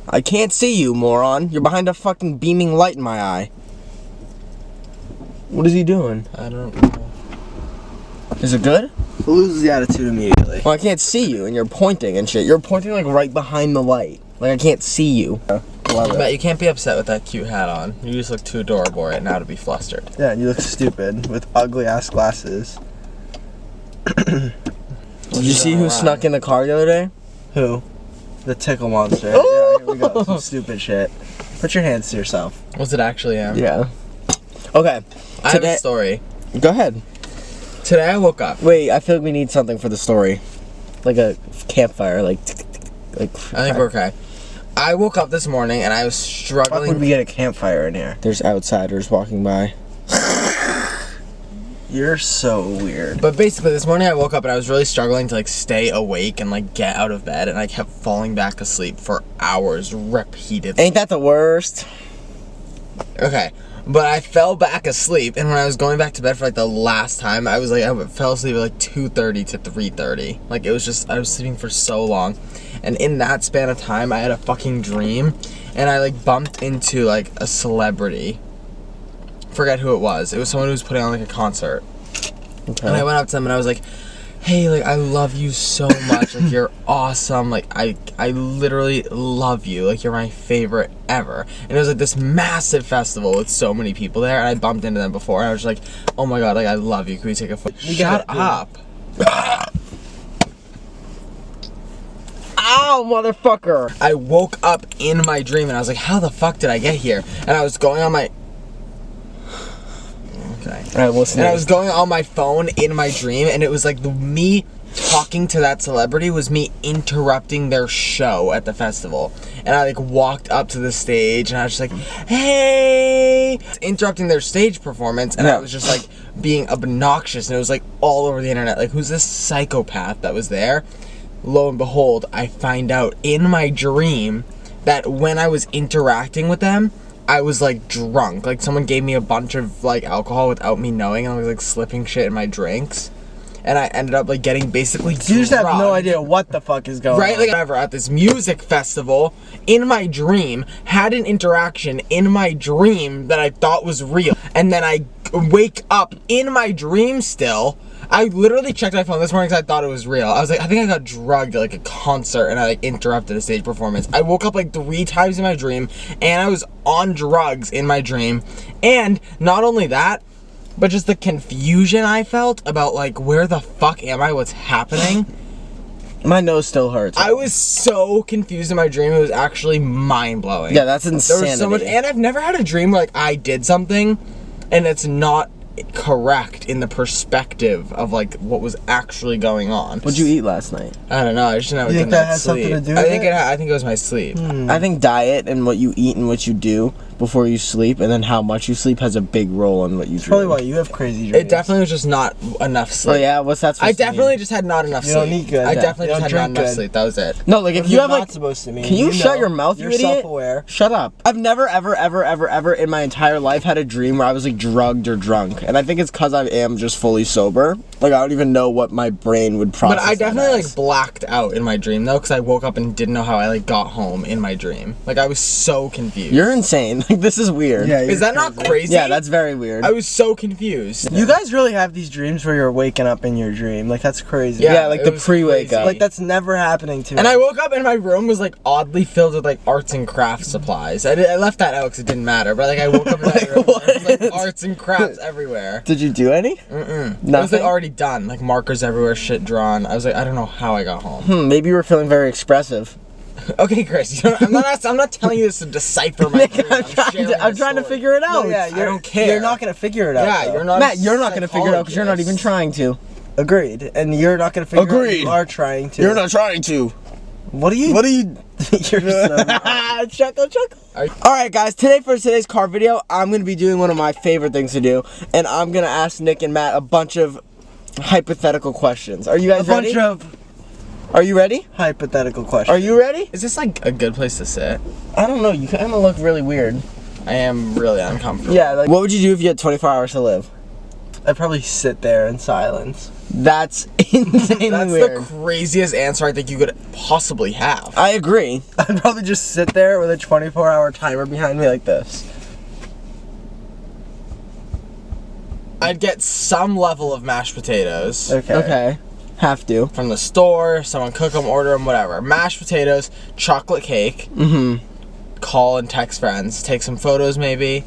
I can't see you, moron. You're behind a fucking beaming light in my eye. What is he doing? I don't know. Is it good? Loses the attitude immediately. Well, I can't see you, and you're pointing and shit. You're pointing like right behind the light. Like I can't see you. Love it. Matt, you can't be upset with that cute hat on. You just look too adorable right now to be flustered. Yeah, and you look stupid with ugly ass glasses. Did you see who snuck in the car the other day? Who? The tickle monster. Yeah, here we go. Some stupid shit. Put your hands to yourself. Was it actually him? Yeah. Okay. I have a story. Go ahead. Today I woke up. Wait, I feel like we need something for the story. Like a campfire, like I think we're okay. I woke up this morning and I was struggling. Why would we get a campfire in here? There's outsiders walking by. You're so weird. But basically, this morning I woke up and I was really struggling to like stay awake and like get out of bed, and I kept falling back asleep for hours repeatedly. Ain't that the worst? Okay, but I fell back asleep, and when I was going back to bed for like the last time, I fell asleep at like 2:30 to 3:30. Like it was just, I was sleeping for so long, and in that span of time, I had a fucking dream, and I like bumped into like a celebrity. Forget who it was. It was someone who was putting on like a concert. Okay. And I went up to them and I was like, hey, like I love you so much. Like you're awesome. Like I literally love you. Like you're my favorite ever. And it was like this massive festival with so many people there, and I bumped into them before and I was just like, oh my god, like I love you. Can we take a photo? Shut up. Ow, motherfucker! I woke up in my dream and I was like, how the fuck did I get here? And I was going on my Alright, listen. And I was going on my phone in my dream, and it was like me talking to that celebrity was me interrupting their show at the festival. And I like walked up to the stage and I was just like, hey, interrupting their stage performance, and I was just like being obnoxious, and it was like all over the internet, like who's this psychopath that was there? Lo and behold, I find out in my dream that when I was interacting with them, I was like drunk. Like someone gave me a bunch of like alcohol without me knowing, and I was like slipping shit in my drinks, and I ended up like getting basically You just have no idea what the fuck is going on. Right? Like whatever, at this music festival in my dream, had an interaction in my dream that I thought was real, and then I wake up in my dream still. I literally checked my phone this morning because I thought it was real. I was like, I think I got drugged at like a concert and I like interrupted a stage performance. I woke up like 3 times in my dream, and I was on drugs in my dream. And not only that, but just the confusion I felt about like, where the fuck am I? What's happening? My nose still hurts. I was so confused in my dream. It was actually mind-blowing. Yeah, that's insanity. There was so much, and I've never had a dream where like I did something and it's not correct in the perspective of like what was actually going on. What'd you eat last night? I don't know. I just know it You think didn't that has sleep. something to do I with think it? I think it was my sleep. I think diet and what you eat and what you do before you sleep, and then how much you sleep has a big role in what you do. Probably why you have crazy dreams. It definitely was just not enough sleep. Oh yeah, what's that supposed I to definitely mean? just had not enough You sleep. don't eat good I then. definitely You just don't had not drink enough good. sleep. That was it. No, like if you You're have not like, supposed to mean. can you shut know. your mouth, you You're idiot? self-aware. Shut up. I've never, ever in my entire life had a dream where I was like drugged or drunk, and I think it's because I am just fully sober. Like I don't even know what my brain would process. But I definitely that like blacked out in my dream though, because I woke up and didn't know how I like got home in my dream. Like I was so confused. You're insane. Like this is weird. Yeah, Is that not crazy? Yeah, that's very weird. I was so confused. You guys really have these dreams where you're waking up in your dream. Like that's crazy. Yeah, like it the was pre-wake crazy. up. Like that's never happening to me. And I woke up and my room was like oddly filled with like arts and crafts supplies. I left that out because it didn't matter. But like I woke up in my room and there was like arts and crafts everywhere. Did you do any? It was Nothing? like already done. Like markers everywhere, shit drawn. I was like, I don't know how I got home. Maybe you were feeling very expressive. Okay, Chris, I'm not telling you this to decipher my dream. I'm trying to figure it out. No, yeah, I don't care. You're not gonna figure it out. Yeah, though. you're not. Matt, you're not gonna figure it out because you're not even psychologist. trying to. Agreed. And you're not gonna figure it out. Agreed. You are trying to. You're not trying to. What are you? What are you? You're so. Chuckle, chuckle. Alright guys, for today's car video, I'm going to be doing one of my favorite things to do, and I'm going to ask Nick and Matt a bunch of hypothetical questions. Are you guys A ready? bunch of Are you ready? hypothetical questions. Are you ready? Is this like a good place to sit? I don't know, you kind of look really weird. I am really uncomfortable. Yeah, like, what would you do if you had 24 hours to live? I'd probably sit there in silence. That's insanely That's weird. the craziest answer I think you could possibly have. I agree. I'd probably just sit there with a 24-hour timer behind me like this. I'd get some level of mashed potatoes. Okay. Have to. From the store, someone cook them, order them, whatever. Mashed potatoes, chocolate cake. Mm-hmm. Call and text friends. Take some photos maybe.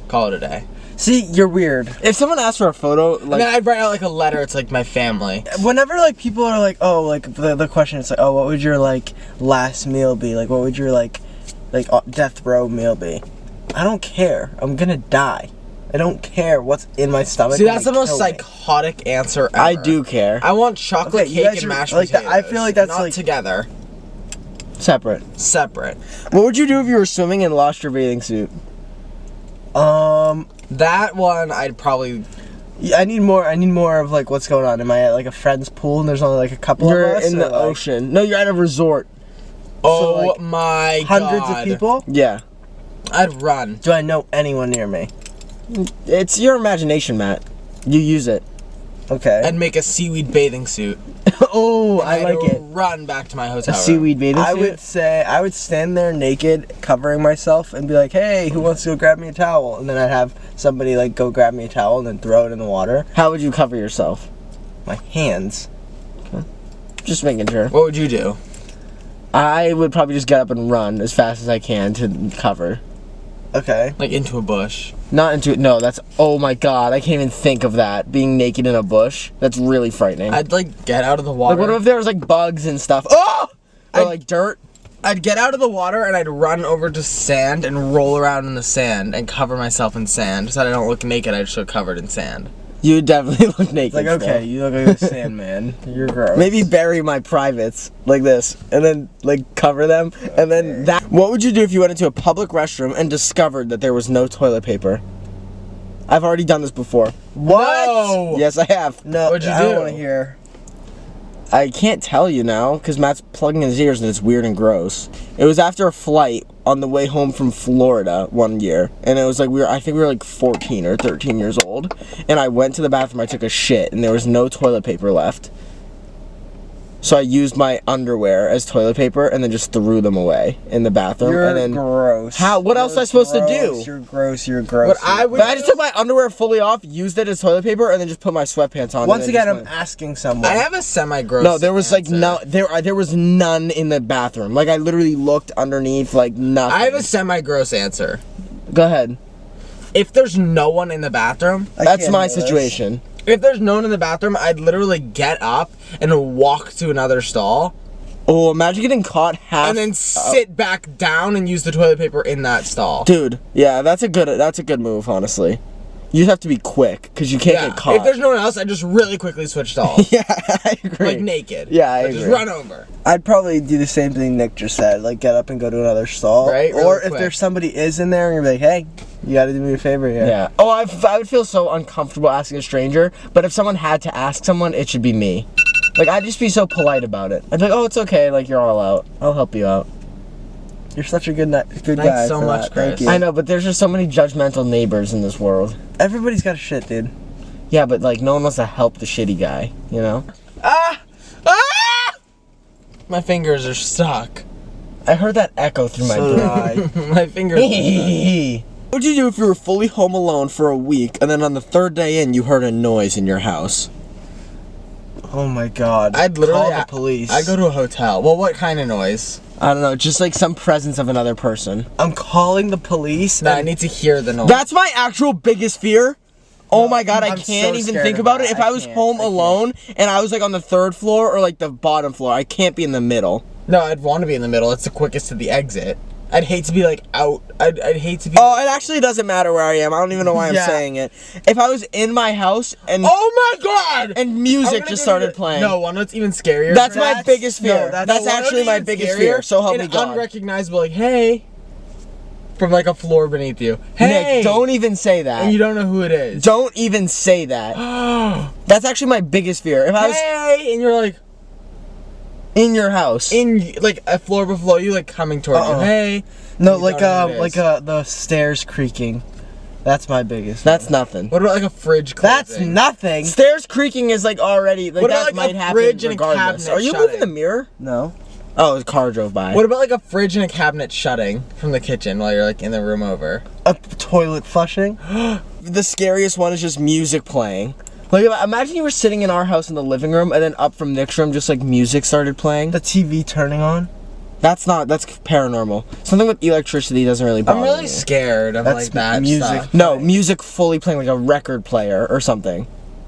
Call it a day. See, you're weird. If someone asks for a photo, like, And then I'd write out like a letter. It's like my family. Whenever like people are like, oh, like the question is like, oh, what would your like last meal be? Like, what would your like death row meal be? I don't care. I'm gonna die. I don't care what's in my stomach. See, that's the most kill me. psychotic answer ever. I do care. I want chocolate Okay, you cake guys and are- mashed like that- potatoes. I feel like that's not like- together, Separate. separate. What would you do if you were swimming and lost your bathing suit? That one I'd probably. Yeah, I need more of like what's going on. Am I at like a friend's pool and there's only like a couple You're of us? in or, the like, ocean. No, you're at a resort. Oh like, my Hundreds god. of people? Yeah. I'd run. Do I know anyone near me? It's your imagination, Matt. You use it. Okay. I'd make a seaweed bathing suit. Oh, I And like I'd it. Run back to my A hotel room. seaweed bathing I suit? would say I would stand there naked, covering myself, and be like, "Hey, who wants to go grab me a towel?" And then I'd have somebody like go grab me a towel and then throw it in the water. How would you cover yourself? My hands. Just making sure. What would you do? I would probably just get up and run as fast as I can to cover. Okay. Like into a bush. Not into it. No, that's. Oh my god, I can't even think of that. Being naked in a bush. That's really frightening. I'd like get out of the water. Like, what if there was like bugs and stuff? Oh! Or like dirt? I'd get out of the water and I'd run over to sand and roll around in the sand and cover myself in sand so that I don't look naked. I just look covered in sand. You would definitely look naked. Like, okay, still. you look like a Sandman. You're gross. Maybe bury my privates like this, and then like cover them, and then that. What would you do if you went into a public restroom and discovered that there was no toilet paper? I've already done this before. What? No! Yes, I have. No, What'd you I don't do? want to hear. I can't tell you now because Matt's plugging his ears and it's weird and gross. It was after a flight on the way home from Florida one year, and it was like I think we were like 14 or 13 years old, and I went to the bathroom, I took a shit, and there was no toilet paper left. So I used my underwear as toilet paper and then just threw them away in the bathroom. You're and then gross. How? What else You're was I supposed to gross, do? You're gross. You're gross. What I would But I just took my underwear fully off, used it as toilet paper, and then just put my sweatpants on. Once and then again, just I'm went- asking someone. I have a semi-gross No, there was like answer. there was none in the bathroom. Like I literally looked underneath, like nothing. I have a semi-gross answer. Go ahead. If there's no one in the bathroom, I That's can't my do this. situation. if there's no one in the bathroom, I'd literally get up and walk to another stall Oh, imagine getting caught half. and then sit back down and use the toilet paper in that stall. Dude, yeah, that's a good move, honestly. You have to be quick because you can't get caught. If there's no one else, I just really quickly switch stalls. yeah, I agree. Like naked. Yeah, I Just agree. run over. I'd probably do the same thing Nick just said, like get up and go to another stall. Right, really Or if quick. there's somebody is in there and you're like, hey, you gotta do me a favor here. Yeah. Oh, I would feel so uncomfortable asking a stranger, but if someone had to ask someone, it should be me. Like, I'd just be so polite about it. I'd be like, oh, it's okay, like, you're all out. I'll help you out. You're such a good guy. Thanks so for much, that. Thank Chris. you. I know, but there's just so many judgmental neighbors in this world. Everybody's got a shit, dude. Yeah, but, like, no one wants to help the shitty guy, you know? Ah! Ah! My fingers are stuck. I heard that echo through my So brain. did I. My fingers are stuck. What would you do if you were fully home alone for a week, and then on the third day in, you heard a noise in your house? Oh my god. I'd literally call the police. I'd go to a hotel. Well, what kind of noise? I don't know, just like some presence of another person. I'm calling the police. No, I and need to hear the noise. That's my actual biggest fear. Oh my god, I I'm can't so even scared think of about that. it. If I I was can't. home I can't. alone and I was like on the third floor or like the bottom floor, I can't be in the middle. No, I'd want to be in the middle. It's the quickest to the exit. I'd hate to be like out. I'd hate to be. Oh, it actually doesn't matter where I am. I don't even know why I'm Yeah. saying it. If I was in my house and Oh my god! and I'm music gonna just go started to- playing. No, one that's even scarier. That's my That's- biggest no, fear. that's- that's No, one actually that's my even biggest scarier, fear. So help an me God. unrecognizable, like, hey, from like a floor beneath you. Hey, Nick, don't even say that. and you don't know who it is. Don't even say that. That's actually my biggest fear. If I was Hey, and you're like in your house. in like a floor below you, like coming towards you. Uh-uh. Hey, No, You like don't know who it is. the stairs creaking. That's my biggest. That's nothing. What about like a fridge closing? That's nothing. Stairs creaking is like already like What that about, like, might a happen fridge and a regardless. cabinet Are you shutting? moving the mirror? No. Oh, a car drove by. What about like a fridge and a cabinet shutting from the kitchen while you're like in the room over? A toilet flushing. The scariest one is just music playing. Like, imagine you were sitting in our house in the living room, and then up from Nick's room, just like music started playing. The TV turning on. That's paranormal. Something with electricity doesn't really bother I'm really me. scared of That's like that music. stuff. No, music fully playing like a record player or something.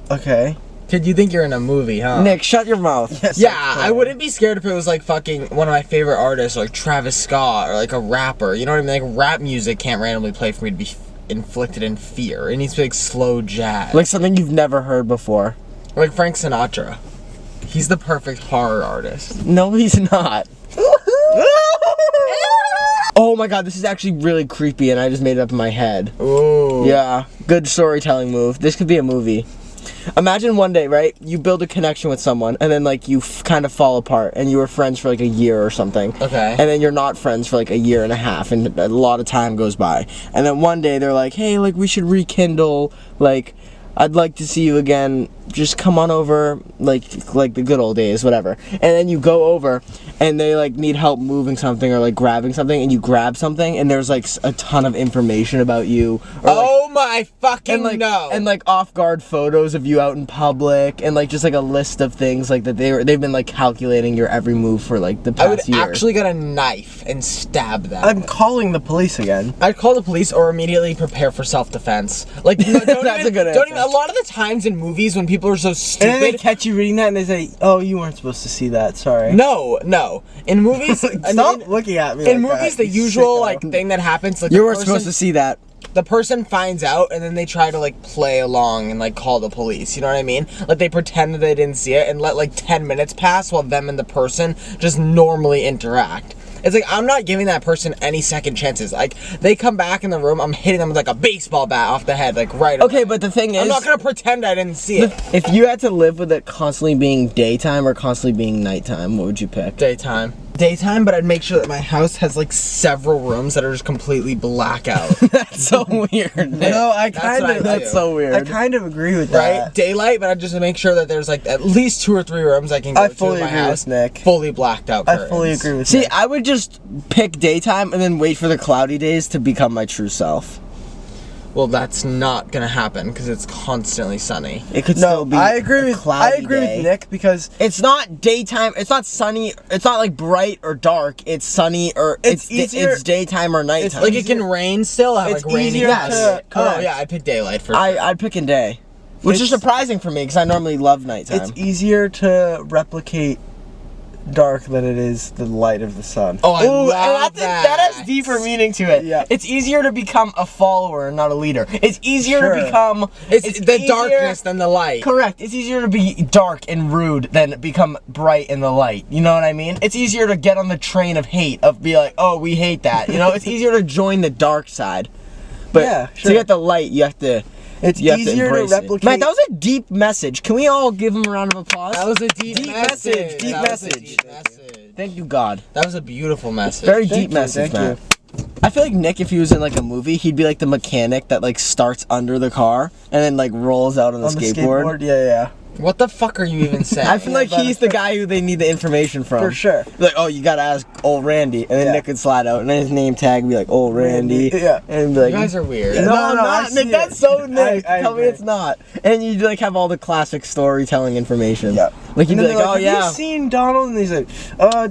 Okay. Kid, you think you're in a movie, huh? Nick, shut your mouth. Yes, Yeah, that's I wouldn't be scared if it was like fucking one of my favorite artists, like Travis Scott, or like a rapper. You know what I mean? Like rap music can't randomly play for me to be inflicted in fear. It needs to be like slow jazz. Like something you've never heard before. Like Frank Sinatra. He's the perfect horror artist. No, he's not. Oh my god, this is actually really creepy and I just made it up in my head. Ooh. Yeah, good storytelling move. This could be a movie. Imagine one day, right? You build a connection with someone and then like you kind of fall apart and you were friends for like a year or something. Okay. And then you're not friends for like a year and a half and a lot of time goes by. And then one day they're like, hey, like we should rekindle, like I'd like to see you again. Just come on over, like the good old days, whatever. And then you go over, and they like need help moving something or like grabbing something, and you grab something, and there's like a ton of information about you. Or, like, Oh my fucking and like no! and like off guard photos of you out in public, and like just like a list of things like that they've been like calculating your every move for like the I would past year. actually get a knife and stab them. I'm calling the police again. I'd call the police or immediately prepare for self-defense. Like, no, don't That's even, a good don't answer. even. A lot of the times in movies when people are so And then they stupid. catch you reading that and they say, "Oh, you weren't supposed to see that. Sorry." No. In movies, Stop looking at me. in like movies, that, the you usual sicko. like thing that happens, like you the weren't person, supposed to see that. the person finds out and then they try to like play along and like call the police. You know what I mean? Like they pretend that they didn't see it and let like 10 minutes pass while them and the person just normally interact. It's like, I'm not giving that person any second chances. Like, they come back in the room, I'm hitting them with like a baseball bat off the head, like right Okay, away. but the thing is, I'm not gonna pretend I didn't see it. if you had to live with it constantly being daytime or constantly being nighttime, what would you pick? Daytime, but I'd make sure that my house has like several rooms that are just completely blackout. That's so weird. Nick. No, I That's kind what I of. do. That's so weird. I kind of agree with Right? that. Daylight, but I'd just make sure that there's like at least 2 or 3 rooms I can go I to fully in my agree house. with Nick. Fully blacked out I curtains. fully agree with See, Nick. I would just pick daytime and then wait for the cloudy days to become my true self. Well, that's not gonna happen because it's constantly sunny. It could No, still be I agree a with cloudy day. Nick because It's not daytime. It's not sunny. It's not like bright or dark. It's sunny or It's easier- It's daytime or nighttime. Like it can rain still, have It's like rainy easier days. to- Oh correct. yeah, I'd pick daylight for. I'd pick in day, which is It's- surprising for me because I normally love nighttime. it's easier to replicate dark than it is the light of the sun. Oh, I Ooh, love and that has deeper meaning to it. Yeah. It's easier to become a follower, not a leader. It's easier Sure. to become. It's the easier- darkness than the light. Correct. It's easier to be dark and rude than become bright in the light. You know what I mean? It's easier to get on the train of hate, of be like, oh, we hate that. You know, it's easier to join the dark side. But Yeah, to sure. get the light, you have to. It's You have easier to embrace it. replicate. Matt, that was a deep message. Can we all give him a round of applause? That was a deep, Deep message. message, deep That was a message. deep message. Thank you, God. That was a beautiful message. Very Thank deep you, message, thank Matt. I feel like Nick, if he was in like a movie, he'd be like the mechanic that like starts under the car and then like rolls out on the skateboard. Yeah. What the fuck are you even saying? I feel like but- he's the guy who they need the information from. For sure. Like, oh, you gotta ask old Randy, and then Yeah. Nick would slide out, and then his name tag would be like old Randy, Yeah. and be like, You guys are weird. No, No, I'm no, I not, see Nick. it. That's so Nick. I Tell me agree. it's not. And you'd like have all the classic storytelling information. Yeah. Like you'd And be then like, they're oh have yeah. you seen Donald? And he's like,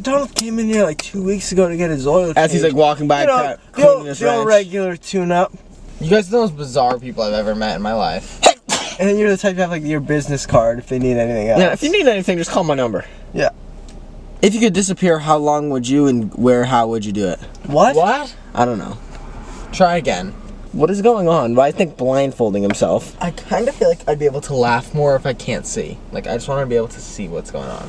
Donald came in here like 2 weeks ago to get his oil As he's changed." like walking by, You know, cleaning his the old ranch. regular tune-up. You guys are the most bizarre people I've ever met in my life. And then you're the type to have like your business card if they need anything else. Yeah, if you need anything, just call my number. Yeah. If you could disappear, how long would you and how would you do it? What? What? I don't know. Try again. What is going on? Why I think blindfolding himself? I kind of feel like I'd be able to laugh more if I can't see. Like, I just want to be able to see what's going on.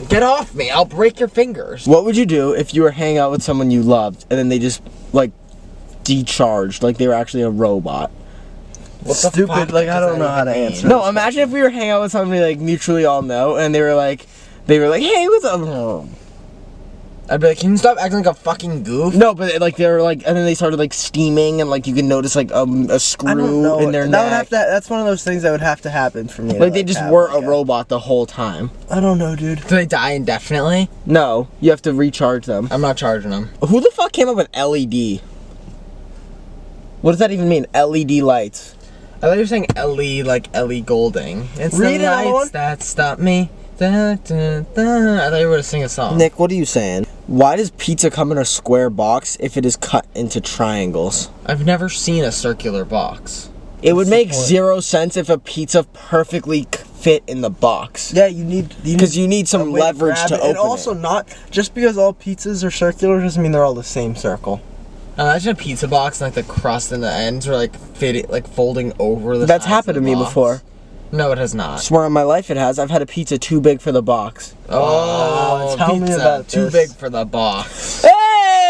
Get off me! I'll break your fingers. What would you do if you were hanging out with someone you loved and then they just like decharged, like they were actually a robot? What the Stupid, fuck like, I does don't know that how to even answer. mean? No, imagine if we were hanging out with somebody like mutually all know and they were like, hey, what's up? I'd be like, can you stop acting like a fucking goof? No, but like they were like, and then they started like steaming, and like you could notice like a I don't screw know. in their That neck. would have to. That's one of those things that would have to happen for me. to, Like they just have, were like, a robot the whole time. I don't know, dude. Do they die indefinitely? No, you have to recharge them. I'm not charging them. Who the fuck came up with LED? What does that even mean? LED lights. I thought you were saying Ellie, like Ellie Goulding. It's Read the it, Owen. lights that stop me. Da, da, da. I thought you were going to sing a song. Nick, what are you saying? Why does pizza come in a square box if it is cut into triangles? I've never seen a circular box. It would What's the make point? zero sense if a pizza perfectly fit in the box. Yeah, you need Because you need a some way leverage grab to it. open And also, it. not just because all pizzas are circular doesn't mean they're all the same circle. Imagine a pizza box and like the crust and the ends are like fitting, like folding over the. That's sides of happened to the me box. before. No, it has not. Swear on my life it has. I've had a pizza too big for the box. Oh, Tell me pizza, about too this. big for the box.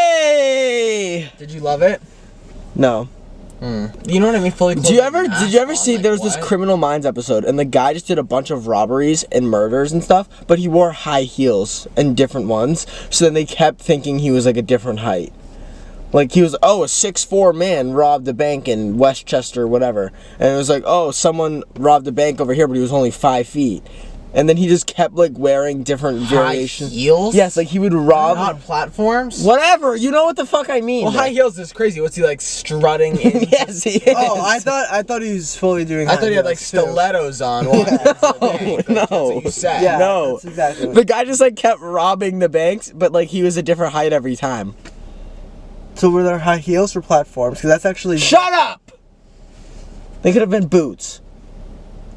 Hey! Did you love it? No. You know what I mean? Fully. Did you ever clothed see on, there was like, this what? Criminal Minds episode and the guy just did a bunch of robberies and murders and stuff, but he wore high heels and different ones, so then they kept thinking he was like a different height. Like he was, a 6'4" man robbed a bank in Westchester, whatever. And it was like, someone robbed a bank over here, but he was only 5 feet. And then he just kept like wearing different High variations. heels? Yes, like he would rob. Not platforms. Whatever, you know what the fuck I mean. Well, high heels is crazy. What's he like strutting in? Yes, he is. Oh, I thought he was fully doing. I thought he had like high heels, too. stilettos on. walking into the bank. Like, No. That's what you said. Yeah, No. that's exactly. The guy just like kept robbing the banks, but like he was a different height every time. So were there high heels or platforms? Because that's actually. Shut up! They could have been boots.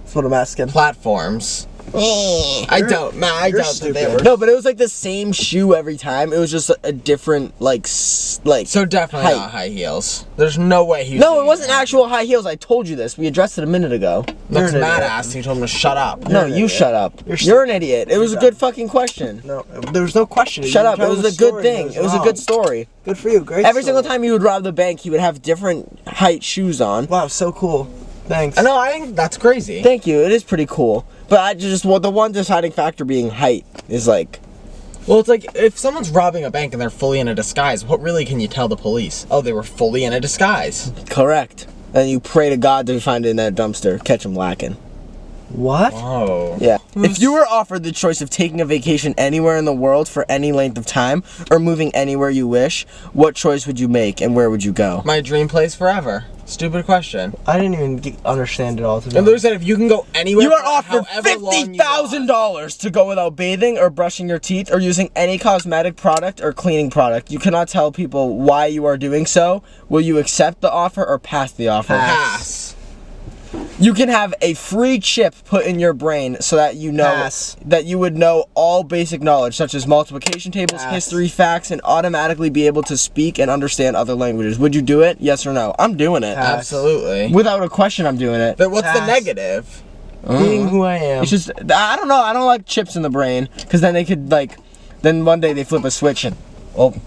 That's what I'm asking. Platforms. I You're doubt that they stupid. were. No, but it was like the same shoe every time. It was just a different like So definitely height. not high heels. There's no way he was No, doing it wasn't that. actual high heels. I told you this. We addressed it a minute ago. Looks You're an mad idiot. ass and you told him to shut up. No, an you idiot. shut up. You're You're an idiot. It was a good fucking question. No, there was no question. Shut You up. It told was the a good story and thing. It was a wrong. good story. Good for you. Great. Every story. single time he would rob the bank, he would have different height shoes on. Wow, so cool. Thanks. I know, I think that's crazy. Thank you. It is pretty cool. But I just the one deciding factor being height is like. Well, it's like, if someone's robbing a bank and they're fully in a disguise, what really can you tell the police? Oh, they were fully in a disguise. Correct. And you pray to God to find it in that dumpster. Catch him lacking. What? Oh. Yeah. If you were offered the choice of taking a vacation anywhere in the world for any length of time or moving anywhere you wish, what choice would you make and where would you go? My dream place forever. Stupid question. I didn't even understand it all. To be And Lou honest. said if you can go anywhere You are for offered however long you want. $50,000 to go without bathing or brushing your teeth or using any cosmetic product or cleaning product. You cannot tell people why you are doing so. Will you accept the offer or pass the offer? Pass. You can have a free chip put in your brain so that you know Pass. that you would know all basic knowledge such as multiplication tables, Pass. history, facts, and automatically be able to speak and understand other languages. Would you do it? Yes or no? I'm doing it. Pass. Absolutely. Without a question, I'm doing it. But what's the Pass. negative? Being who I am. It's just I don't know. I don't like chips in the brain because then they could then one day they flip a switch and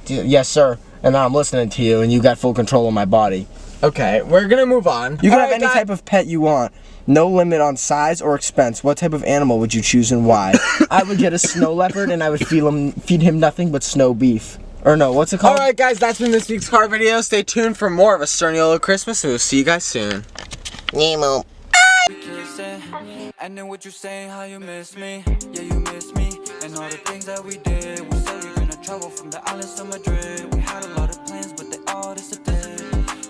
yes sir, and now I'm listening to you and you got full control of my body. Okay, we're gonna move on. You can have Alright, any guys. type of pet you want. No limit on size or expense. What type of animal would you choose and why? I would get a snow leopard and I would feed him nothing but snow beef. Or no, what's it called? Alright guys, that's been this week's car video. Stay tuned for more of a Sturniolo Christmas and we'll see you guys soon. Nemo. And then what you saying, how you miss me? Yeah, you miss me. And all the things that we did. We said we gonna travel from the islands to Madrid. We had a lot of plans, but they all disappeared.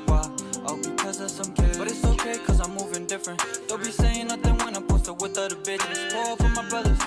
Why? Oh, because of some kids. But it's okay, cause I'm moving different. Don't be saying nothing when I'm posted with other bitches. Pour for my brothers.